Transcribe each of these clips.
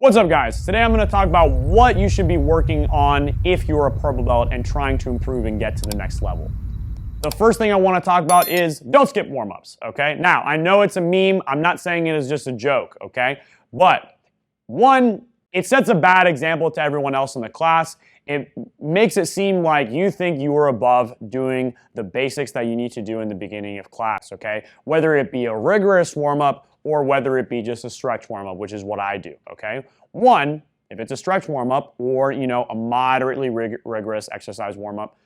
What's up, guys? Today I'm going to talk about what you should be working on if you're a purple belt and trying to improve and get to the next level. The first thing I want to talk about is don't skip warm-ups, okay? Now, I know it's a meme. I'm not saying it as just a joke, okay? But one, it sets a bad example to everyone else in the class. It makes it seem like you think you are above doing the basics that you need to do in the beginning of class, okay? Whether it be a rigorous warm-up or whether it be just a stretch warm-up, which is what I do, okay? One, if it's a stretch warm-up or, a moderately rigorous exercise warm-up,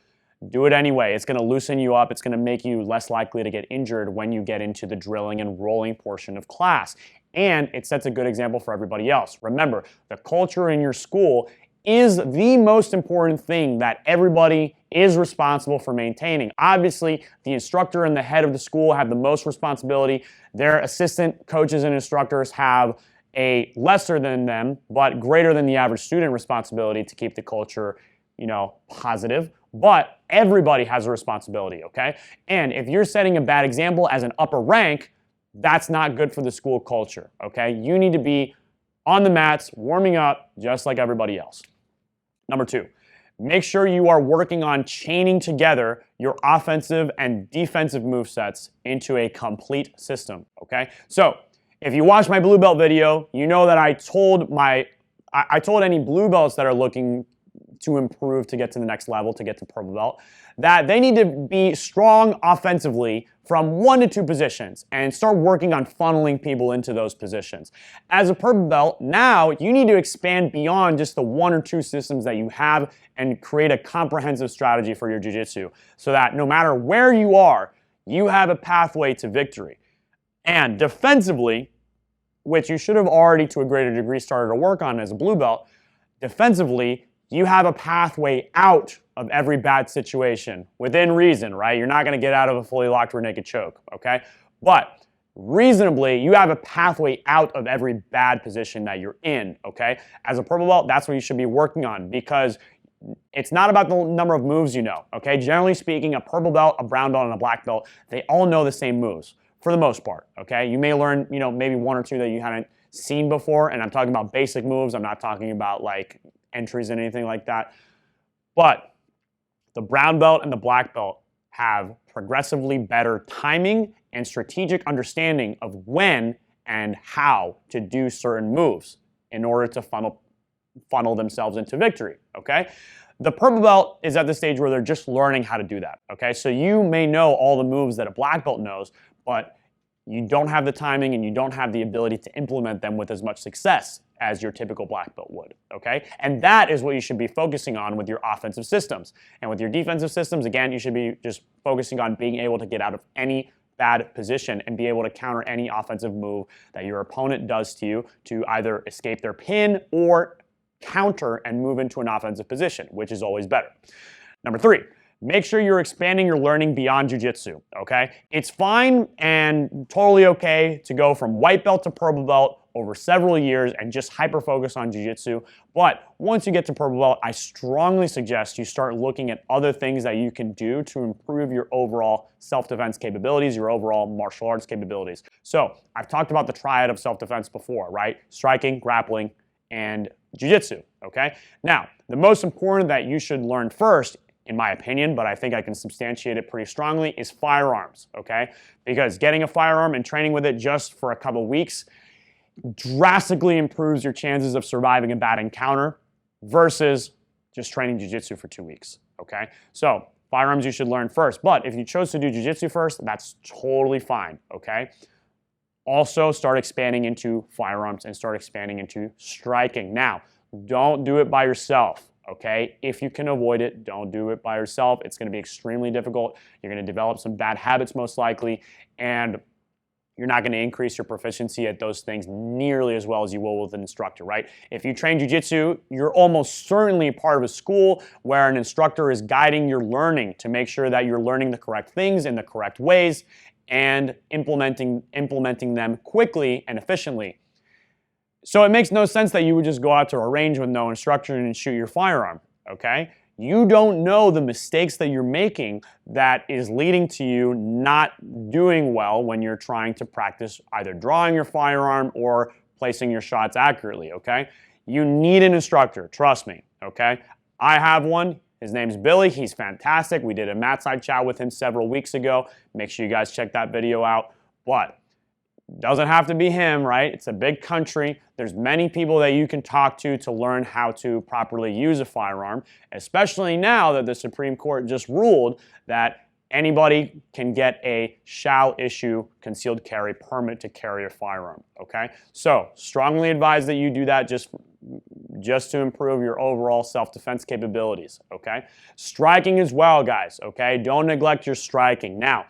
do it anyway. It's going to loosen you up. It's going to make you less likely to get injured when you get into the drilling and rolling portion of class. And it sets a good example for everybody else. Remember, the culture in your school is the most important thing that everybody is responsible for maintaining. Obviously, the instructor and the head of the school have the most responsibility. Their assistant coaches and instructors have a lesser than them, but greater than the average student responsibility to keep the culture, positive. But everybody has a responsibility, okay? And if you're setting a bad example as an upper rank, that's not good for the school culture, okay? You need to be on the mats, warming up, just like everybody else. Number two, make sure you are working on chaining together your offensive and defensive movesets into a complete system, okay? So, if you watched my blue belt video, you know that I told any blue belts that are looking to improve to get to the next level, to get to purple belt, that they need to be strong offensively from 1 to 2 positions and start working on funneling people into those positions. As a purple belt, now you need to expand beyond just the 1 or 2 systems that you have and create a comprehensive strategy for your jiu-jitsu so that no matter where you are, you have a pathway to victory. And defensively, which you should have already to a greater degree started to work on as a blue belt, defensively, you have a pathway out of every bad situation within reason, right? You're not going to get out of a fully locked rear naked choke, okay? But reasonably, you have a pathway out of every bad position that you're in, okay? As a purple belt, that's what you should be working on because it's not about the number of moves you know, okay? Generally speaking, a purple belt, a brown belt, and a black belt, they all know the same moves for the most part, okay? You may learn, maybe 1 or 2 that you haven't seen before, and I'm talking about basic moves. I'm not talking about like entries and anything like that. But the brown belt and the black belt have progressively better timing and strategic understanding of when and how to do certain moves in order to funnel themselves into victory, okay? The purple belt is at the stage where they're just learning how to do that, okay? So you may know all the moves that a black belt knows, but you don't have the timing and you don't have the ability to implement them with as much success as your typical black belt would, okay? And that is what you should be focusing on with your offensive systems. And with your defensive systems, again, you should be just focusing on being able to get out of any bad position and be able to counter any offensive move that your opponent does to you to either escape their pin or counter and move into an offensive position, which is always better. Number 3. Make sure you're expanding your learning beyond jiu-jitsu, okay? It's fine and totally okay to go from white belt to purple belt over several years and just hyper-focus on jiu-jitsu. But once you get to purple belt, I strongly suggest you start looking at other things that you can do to improve your overall self-defense capabilities, your overall martial arts capabilities. So I've talked about the triad of self-defense before, right? Striking, grappling, and jiu-jitsu, okay? Now, the most important that you should learn first, in my opinion, but I think I can substantiate it pretty strongly, is firearms, okay? Because getting a firearm and training with it just for a couple weeks drastically improves your chances of surviving a bad encounter versus just training jiu-jitsu for 2 weeks, okay? So firearms you should learn first, but if you chose to do jiu-jitsu first, that's totally fine, okay? Also start expanding into firearms and start expanding into striking. Now, don't do it by yourself. Okay, if you can avoid it, don't do it by yourself. It's going to be extremely difficult. You're going to develop some bad habits most likely, and you're not going to increase your proficiency at those things nearly as well as you will with an instructor, right? If you train jiu-jitsu, you're almost certainly part of a school where an instructor is guiding your learning to make sure that you're learning the correct things in the correct ways and implementing them quickly and efficiently. So it makes no sense that you would just go out to a range with no instruction and shoot your firearm, okay? You don't know the mistakes that you're making that is leading to you not doing well when you're trying to practice either drawing your firearm or placing your shots accurately, okay? You need an instructor, trust me, okay? I have one. His name's Billy. He's fantastic. We did a mat side chat with him several weeks ago. Make sure you guys check that video out. But doesn't have to be him, right? It's a big country. There's many people that you can talk to learn how to properly use a firearm, especially now that the Supreme Court just ruled that anybody can get a shall issue concealed carry permit to carry a firearm, okay? So strongly advise that you do that just to improve your overall self-defense capabilities, okay? Striking as well, guys, okay? Don't neglect your striking. Now,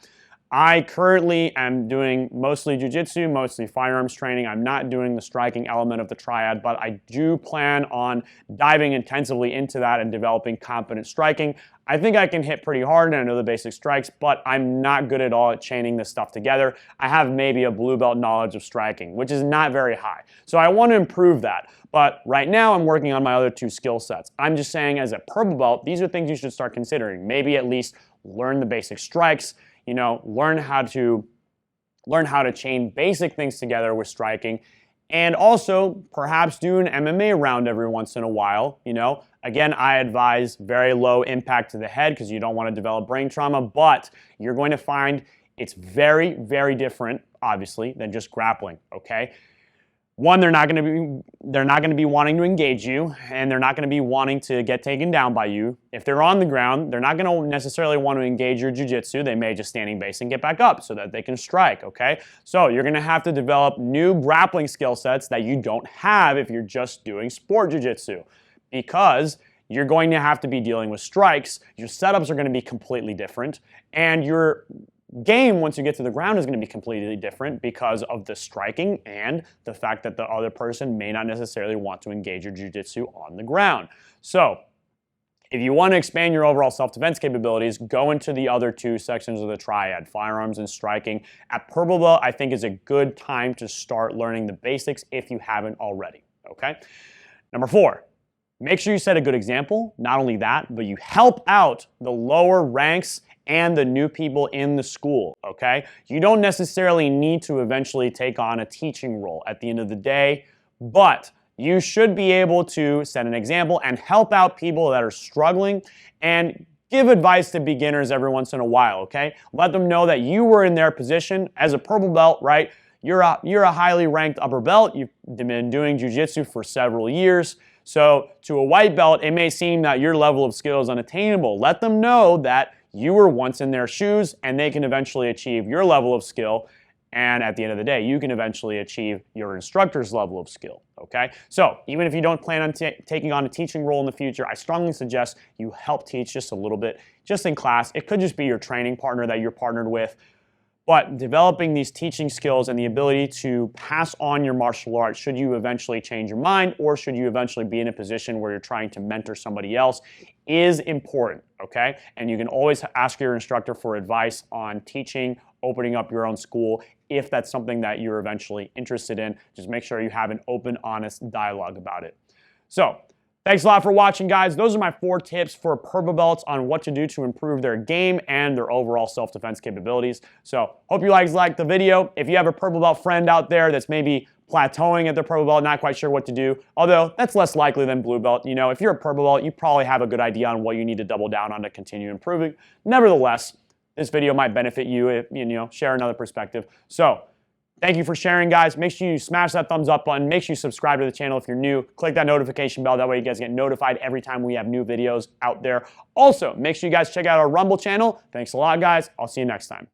I currently am doing mostly jiu-jitsu, mostly firearms training. I'm not doing the striking element of the triad, but I do plan on diving intensively into that and developing competent striking. I think I can hit pretty hard and I know the basic strikes, but I'm not good at all at chaining this stuff together. I have maybe a blue belt knowledge of striking, which is not very high. So I want to improve that. But right now I'm working on my other two skill sets. I'm just saying as a purple belt, these are things you should start considering. Maybe at least learn the basic strikes, you know, learn how to chain basic things together with striking, and also perhaps do an MMA round every once in a while, you know. Again, I advise very low impact to the head because you don't want to develop brain trauma, but you're going to find it's very, very different, obviously, than just grappling, okay? One, they're not going to be wanting to engage you, and they're not going to be wanting to get taken down by you. If they're on the ground, they're not going to necessarily want to engage your jiu-jitsu. They may just standing base and get back up so that they can strike, okay? So you're going to have to develop new grappling skill sets that you don't have if you're just doing sport jiu-jitsu, because you're going to have to be dealing with strikes. Your setups are going to be completely different, and your game once you get to the ground is going to be completely different because of the striking and the fact that the other person may not necessarily want to engage your jiu-jitsu on the ground. So if you want to expand your overall self-defense capabilities, go into the other two sections of the triad, firearms and striking. At purple belt, I think is a good time to start learning the basics if you haven't already, okay? Number 4, make sure you set a good example. Not only that, but you help out the lower ranks and the new people in the school, okay? You don't necessarily need to eventually take on a teaching role at the end of the day, but you should be able to set an example and help out people that are struggling and give advice to beginners every once in a while, okay? Let them know that you were in their position as a purple belt, right? You're a highly ranked upper belt. You've been doing jiu-jitsu for several years. So to a white belt, it may seem that your level of skill is unattainable. Let them know that you were once in their shoes and they can eventually achieve your level of skill. And at the end of the day, you can eventually achieve your instructor's level of skill, okay? So even if you don't plan on taking on a teaching role in the future, I strongly suggest you help teach just a little bit, just in class. It could just be your training partner that you're partnered with. But developing these teaching skills and the ability to pass on your martial arts should you eventually change your mind or should you eventually be in a position where you're trying to mentor somebody else is important, okay? And you can always ask your instructor for advice on teaching, opening up your own school, if that's something that you're eventually interested in. Just make sure you have an open, honest dialogue about it. So, thanks a lot for watching, guys. Those are my 4 tips for purple belts on what to do to improve their game and their overall self-defense capabilities. So, hope you guys liked the video. If you have a purple belt friend out there that's maybe plateauing at their purple belt, not quite sure what to do, although that's less likely than blue belt. You know, if you're a purple belt, you probably have a good idea on what you need to double down on to continue improving. Nevertheless, this video might benefit you if, you know, share another perspective. So, thank you for sharing, guys. Make sure you smash that thumbs up button. Make sure you subscribe to the channel if you're new. Click that notification bell. That way you guys get notified every time we have new videos out there. Also, make sure you guys check out our Rumble channel. Thanks a lot, guys. I'll see you next time.